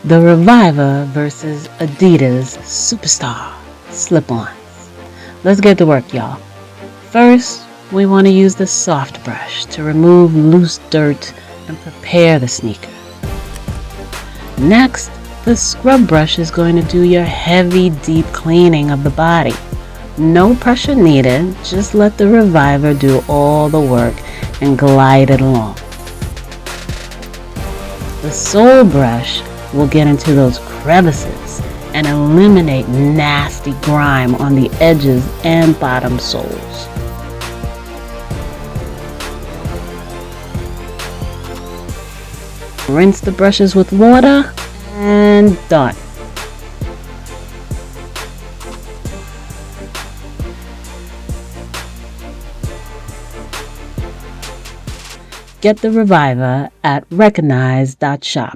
The Reviver versus Adidas Superstar Slip-On. Let's get to work, y'all. First, we want to use the soft brush to remove loose dirt and prepare the sneaker. Next, the scrub brush is going to do your heavy, deep cleaning of the body. No pressure needed, just let the Reviver do all the work and glide it along. The sole brush will get into those crevices and eliminate nasty grime on the edges and bottom soles. Rinse the brushes with water and done. Get the Reviver at Rekanize.shop.